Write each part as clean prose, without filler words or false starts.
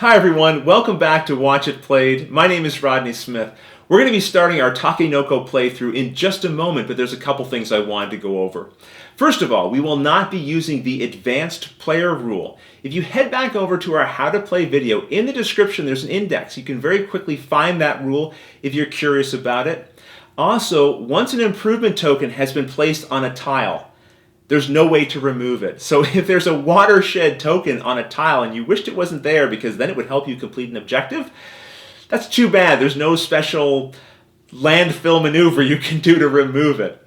Hi everyone, welcome back to Watch It Played. My name is Rodney Smith. We're going to be starting our Takenoko playthrough in just a moment, but there's a couple things I wanted to go over. First of all, we will not be using the advanced player rule. If you head back over to our How to Play video, in the description there's an index. You can very quickly find that rule if you're curious about it. Also, once an improvement token has been placed on a tile, there's no way to remove it. So if there's a watershed token on a tile and you wished it wasn't there because then it would help you complete an objective, that's too bad. There's no special landfill maneuver you can do to remove it.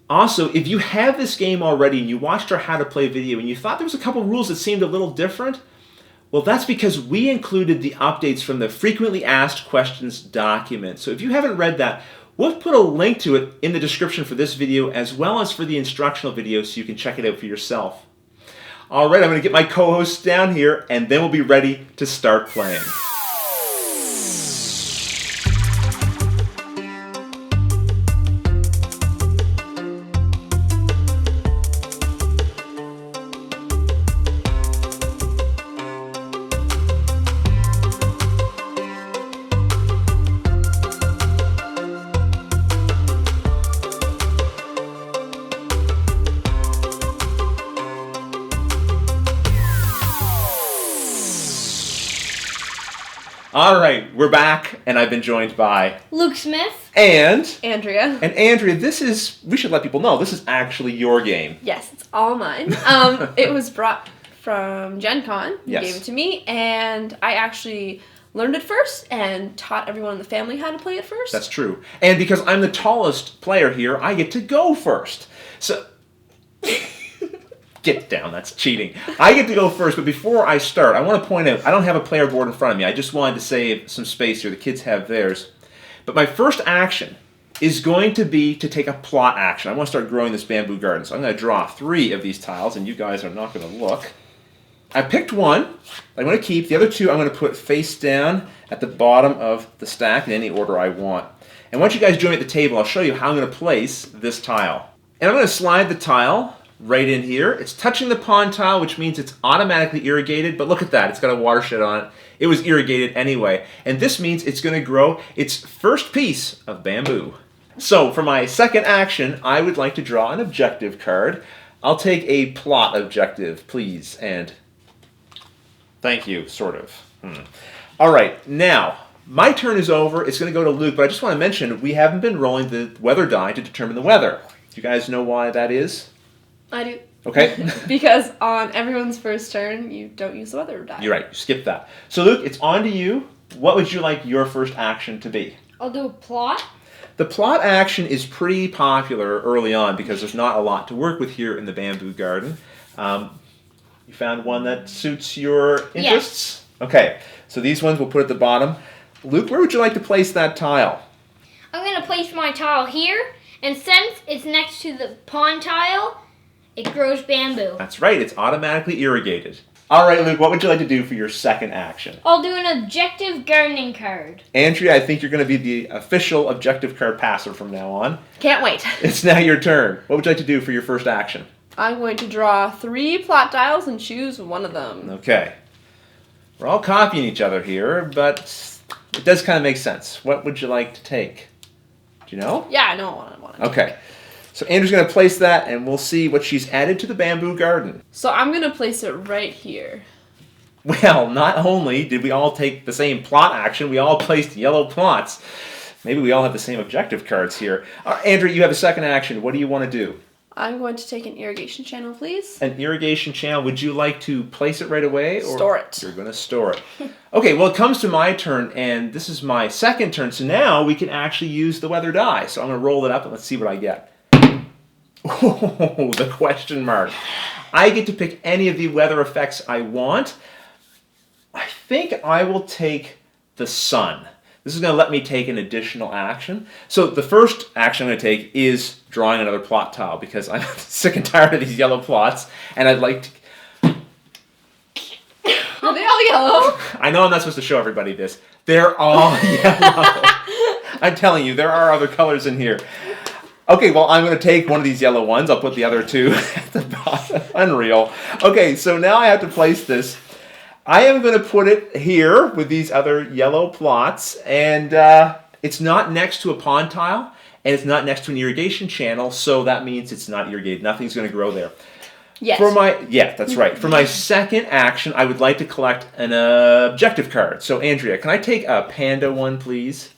Also, if you have this game already and you watched our How to Play video and you thought there was a couple rules that seemed a little different, well, that's because we included the updates from the Frequently Asked Questions document. So if you haven't read that, we'll put a link to it in the description for this video as well as for the instructional video so you can check it out for yourself. Alright, I'm going to get my co-hosts down here and then we'll be ready to start playing. Alright, we're back, and I've been joined by Luke Smith and Andrea. And Andrea, this is, we should let people know, this is actually your game. Yes, it's all mine. It was brought from Gen Con. You gave it to me, and I actually learned it first and taught everyone in the family how to play it first. That's true. And because I'm the tallest player here, I get to go first. So, get down, that's cheating. I get to go first, but before I start, I want to point out, I don't have a player board in front of me. I just wanted to save some space here. The kids have theirs. But my first action is going to be to take a plot action. I want to start growing this bamboo garden. So I'm going to draw 3 of these tiles, and you guys are not going to look. I picked one. I'm going to keep. The other 2 I'm going to put face down at the bottom of the stack in any order I want. And once you guys join me at the table, I'll show you how I'm going to place this tile. And I'm going to slide the tile right in here. It's touching the pond tile, which means it's automatically irrigated, but look at that, it's got a watershed on it. It was irrigated anyway, and this means it's going to grow its first piece of bamboo. So for my second action, I would like to draw an objective card. I'll take a plot objective, please, and thank you, sort of. Alright, now, my turn is over. It's going to go to Luke, but I just want to mention we haven't been rolling the weather die to determine the weather. Do you guys know why that is? I do. Okay. Because on everyone's first turn, you don't use the weather die. You're right. You skip that. So, Luke, it's on to you. What would you like your first action to be? I'll do a plot. The plot action is pretty popular early on because there's not a lot to work with here in the bamboo garden. You found one that suits your interests? Yes. Okay. So these ones we'll put at the bottom. Luke, where would you like to place that tile? I'm going to place my tile here, and since it's next to the pond tile, it grows bamboo. That's right, it's automatically irrigated. All right, Luke, what would you like to do for your second action? I'll do an objective gardening card. Andrea, I think you're going to be the official objective card passer from now on. Can't wait. It's now your turn. What would you like to do for your first action? I'm going to draw 3 plot tiles and choose one of them. Okay. We're all copying each other here, but it does kind of make sense. What would you like to take? Do you know? Yeah, I know what I want to take. Okay. So Andrew's going to place that, and we'll see what she's added to the bamboo garden. So I'm going to place it right here. Well, not only did we all take the same plot action, we all placed yellow plots. Maybe we all have the same objective cards here. Andrew, you have a second action. What do you want to do? I'm going to take an irrigation channel, please. An irrigation channel. Would you like to place it right away? Or store it. You're going to store it. Okay, well, it comes to my turn, and this is my second turn, so now we can actually use the weather die. So I'm going to roll it up, and let's see what I get. Oh, the question mark. I get to pick any of the weather effects I want. I think I will take the sun. This is going to let me take an additional action. So the first action I'm going to take is drawing another plot tile because I'm sick and tired of these yellow plots, and I'd like to... Are they all yellow? I know I'm not supposed to show everybody this. They're all yellow. I'm telling you, there are other colors in here. Okay, well, I'm going to take one of these yellow ones. I'll put the other 2 at the bottom. Unreal. Okay, so now I have to place this. I am going to put it here with these other yellow plots, and it's not next to a pond tile, and it's not next to an irrigation channel, so that means it's not irrigated. Nothing's going to grow there. Yes. Yeah, that's right. For my second action, I would like to collect an objective card. So, Andrea, can I take a panda one, please?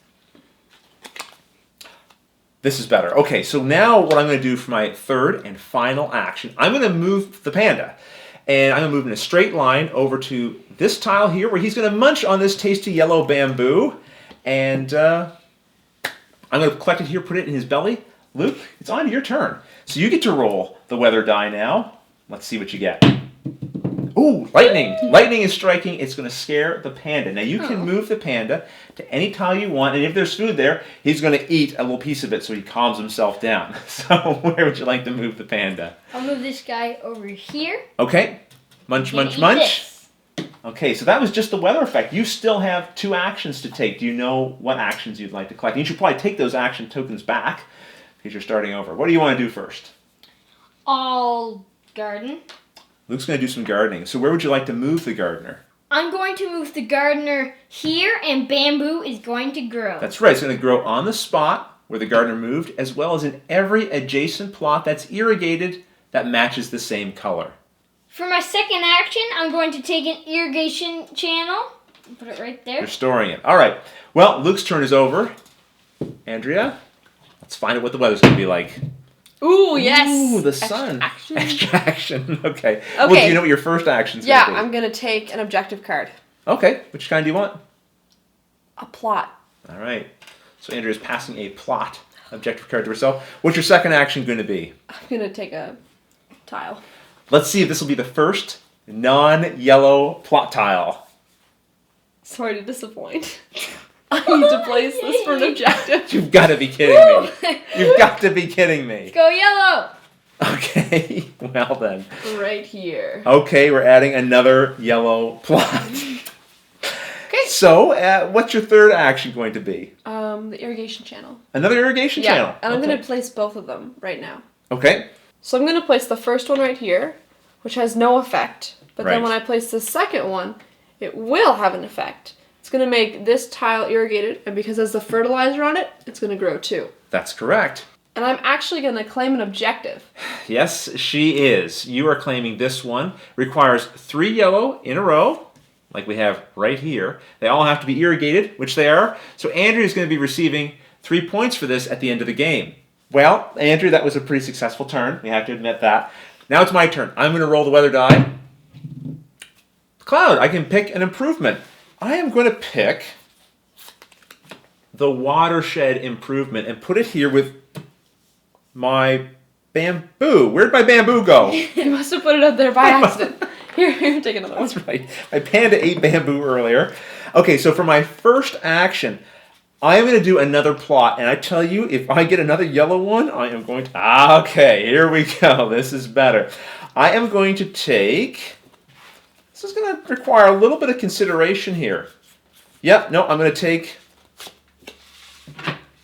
This is better. Okay, so now what I'm going to do for my third and final action, I'm going to move the panda. And I'm going to move in a straight line over to this tile here where he's going to munch on this tasty yellow bamboo. And I'm going to collect it here, put it in his belly. Luke, it's on your turn. So you get to roll the weather die now. Let's see what you get. Ooh, lightning. Lightning is striking. It's going to scare the panda. Now you can move the panda to any tile you want, and if there's food there, he's going to eat a little piece of it so he calms himself down. So where would you like to move the panda? I'll move this guy over here. Okay. Munch, munch, Eat munch. this. Okay, so that was just the weather effect. You still have 2 actions to take. Do you know what actions you'd like to collect? You should probably take those action tokens back because you're starting over. What do you want to do first? I'll garden. Luke's going to do some gardening. So where would you like to move the gardener? I'm going to move the gardener here, and bamboo is going to grow. That's right. It's going to grow on the spot where the gardener moved, as well as in every adjacent plot that's irrigated that matches the same color. For my second action, I'm going to take an irrigation channel. Put it right there. You're storing it. All right. Well, Luke's turn is over. Andrea, let's find out what the weather's going to be like. Ooh, yes. Ooh, the sun. Extra action. Extra action. Okay. Well, do you know what your first action's going to be? I'm going to take an objective card. Okay. Which kind do you want? A plot. All right. So Andrea's passing a plot objective card to herself. What's your second action going to be? I'm going to take a tile. Let's see if this will be the first non-yellow plot tile. Sorry to disappoint. I need to place this for an objective. You've got to be kidding me. You've got to be kidding me. Go yellow. Okay. Well then. Right here. Okay, we're adding another yellow plot. Okay. So, what's your third action going to be? The irrigation channel. Another irrigation channel. And I'm Okay. going to place both of them right now. Okay. So I'm going to place the first one right here, which has no effect. But then Right. when I place the second one, it will have an effect. It's going to make this tile irrigated, and because there's the fertilizer on it, it's going to grow too. That's correct. And I'm actually going to claim an objective. Yes, she is. You are claiming this one. Requires 3 yellow in a row, like we have right here. They all have to be irrigated, which they are. So Andrew is going to be receiving 3 points for this at the end of the game. Well, Andrew, that was a pretty successful turn. We have to admit that. Now it's my turn. I'm going to roll the weather die. Cloud, I can pick an improvement. I am going to pick the watershed improvement and put it here with my bamboo. Where'd my bamboo go? You must have put it up there by accident. Here, take another one. That's right. My panda ate bamboo earlier. Okay, so for my first action, I am going to do another plot. And I tell you, if I get another yellow one, I am going to... Okay, here we go. This is better. I am going to take... This is going to require a little bit of consideration here. Yep, no, I'm going to take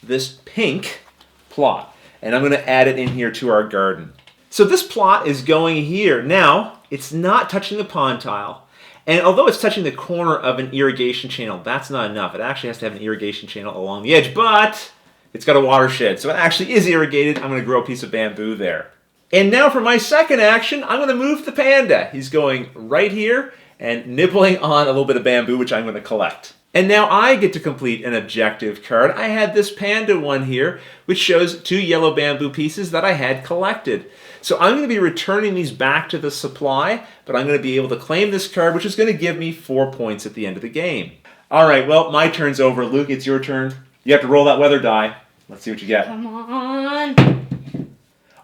this pink plot, and I'm going to add it in here to our garden. So this plot is going here. Now, it's not touching the pond tile, and although it's touching the corner of an irrigation channel, that's not enough. It actually has to have an irrigation channel along the edge, but it's got a watershed, so it actually is irrigated. I'm going to grow a piece of bamboo there. And now for my second action, I'm going to move the panda. He's going right here and nibbling on a little bit of bamboo, which I'm going to collect. And now I get to complete an objective card. I had this panda one here, which shows 2 yellow bamboo pieces that I had collected. So I'm going to be returning these back to the supply, but I'm going to be able to claim this card, which is going to give me 4 points at the end of the game. All right, well, my turn's over. Luke, it's your turn. You have to roll that weather die. Let's see what you get. Come on.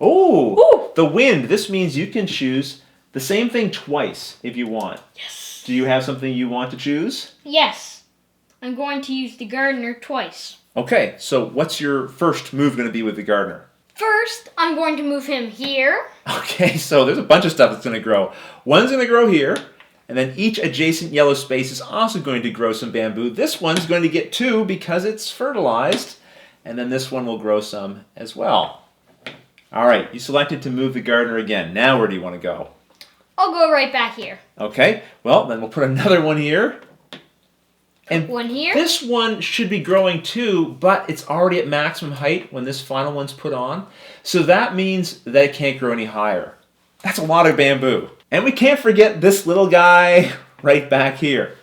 Oh, Ooh. the wind. This means you can choose the same thing twice if you want. Yes. Do you have something you want to choose? Yes. I'm going to use the gardener twice. Okay, so what's your first move going to be with the gardener? First, I'm going to move him here. Okay, so there's a bunch of stuff that's going to grow. One's going to grow here, and then each adjacent yellow space is also going to grow some bamboo. This one's going to get 2 because it's fertilized, and then this one will grow some as well. All right, you selected to move the gardener again. Now where do you want to go? I'll go right back here. Okay, well, then we'll put another one here. And one here. This one should be growing too, but it's already at maximum height when this final one's put on. So that means that it can't grow any higher. That's a lot of bamboo. And we can't forget this little guy right back here.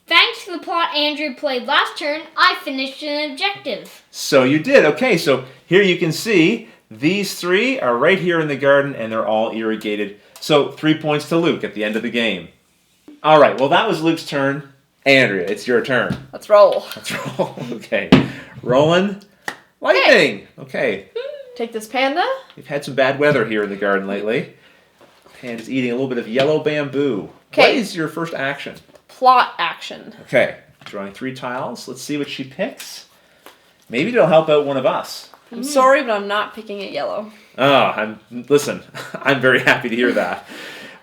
Thanks to the plot Andrew played last turn, I finished an objective. So you did. Okay, so here you can see these 3 are right here in the garden and they're all irrigated. So 3 points to Luke at the end of the game. All right, well that was Luke's turn. Andrea, it's your turn. Let's roll. Let's roll. Okay. Rolling. Lightning. Okay. Take this panda. We've had some bad weather here in the garden lately. Panda's eating a little bit of yellow bamboo. Okay. What is your first action? Plot action. Okay. Drawing 3 tiles. Let's see what she picks. Maybe it'll help out one of us. I'm sorry, but I'm not picking it yellow. Oh, listen, I'm very happy to hear that.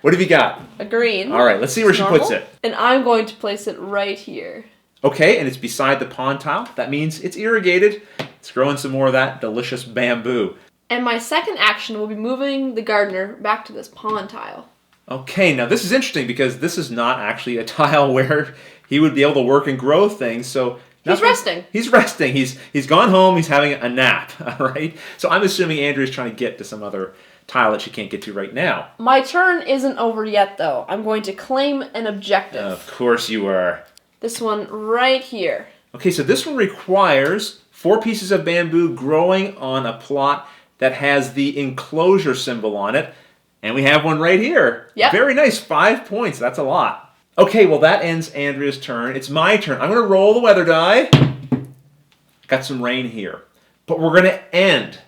What have you got? A green. All right, let's see where she puts it. And I'm going to place it right here. Okay, and it's beside the pond tile. That means it's irrigated. It's growing some more of that delicious bamboo. And my second action will be moving the gardener back to this pond tile. Okay, now this is interesting because this is not actually a tile where he would be able to work and grow things, so... He's resting. He's resting. He's gone home. He's having a nap, all right? So I'm assuming Andrea's trying to get to some other tile that she can't get to right now. My turn isn't over yet, though. I'm going to claim an objective. Of course you are. This one right here. Okay, so this one requires 4 pieces of bamboo growing on a plot that has the enclosure symbol on it. And we have one right here. Yep. Very nice. 5 points. That's a lot. Okay, well that ends Andrea's turn. It's my turn. I'm going to roll the weather die. Got some rain here. But we're going to end.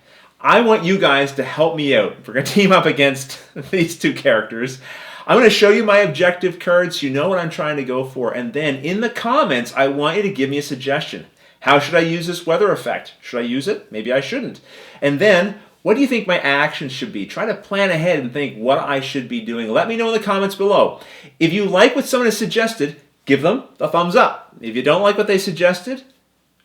I want you guys to help me out. We're going to team up against these 2 characters. I'm going to show you my objective cards so you know what I'm trying to go for. And then in the comments, I want you to give me a suggestion. How should I use this weather effect? Should I use it? Maybe I shouldn't. And then, what do you think my actions should be? Try to plan ahead and think what I should be doing. Let me know in the comments below. If you like what someone has suggested, give them a thumbs up. If you don't like what they suggested,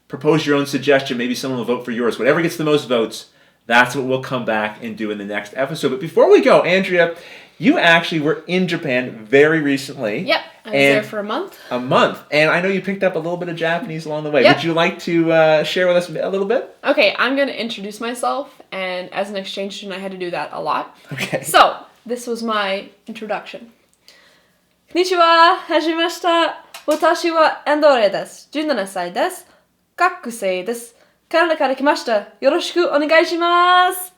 propose your own suggestion. Maybe someone will vote for yours. Whatever gets the most votes, that's what we'll come back and do in the next episode. But before we go, Andrea, you actually were in Japan very recently. Yep, I was there for a month. A month. And I know you picked up a little bit of Japanese along the way. Yep. Would you like to share with us a little bit? Okay, I'm going to introduce myself, and as an exchange student, I had to do that a lot. Okay. So, this was my introduction. Konnichiwa, hajimemashita. Watashi wa Endore desu. 17 歳です。学生です。カナダから来ました。よろしくお願いします。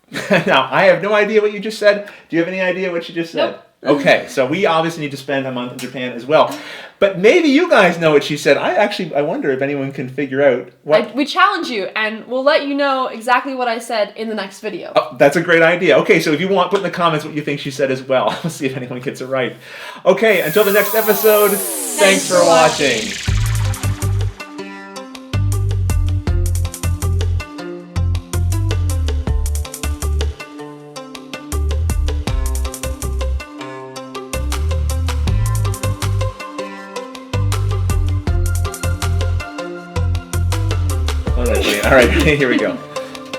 Now, I have no idea what you just said. Do you have any idea what you just said? Nope. Okay, so we obviously need to spend a month in Japan as well. But maybe you guys know what she said. I wonder if anyone can figure out what... We challenge you, and we'll let you know exactly what I said in the next video. Oh, that's a great idea. Okay, so if you want, put in the comments what you think she said as well. We'll see if anyone gets it right. Okay, until the next episode, thanks for watching. All right, here we go.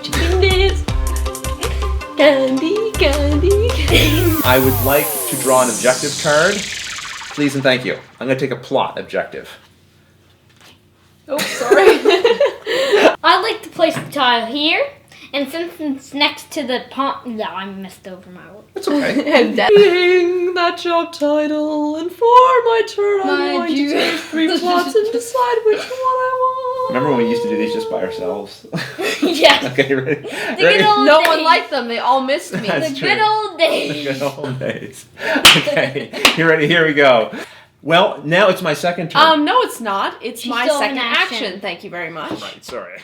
Candy, candy, candy. I would like to draw an objective card. Please and thank you. I'm going to take a plot objective. Oh, sorry. I'd like to place the tile here, and since it's next to the pond... No, I messed over my work. It's okay. And being that job title, and for my turn I'm going to take 3 plots and decide which one I want. Remember when we used to do these just by ourselves? Yeah. Okay, ready? The good old No days. one liked them. They all missed me. That's The true. good old days. The good old days. Okay, you ready? Here we go. Well, now it's my second turn. No, it's not. It's You my still have second an action. action. Thank you very much. Right, sorry.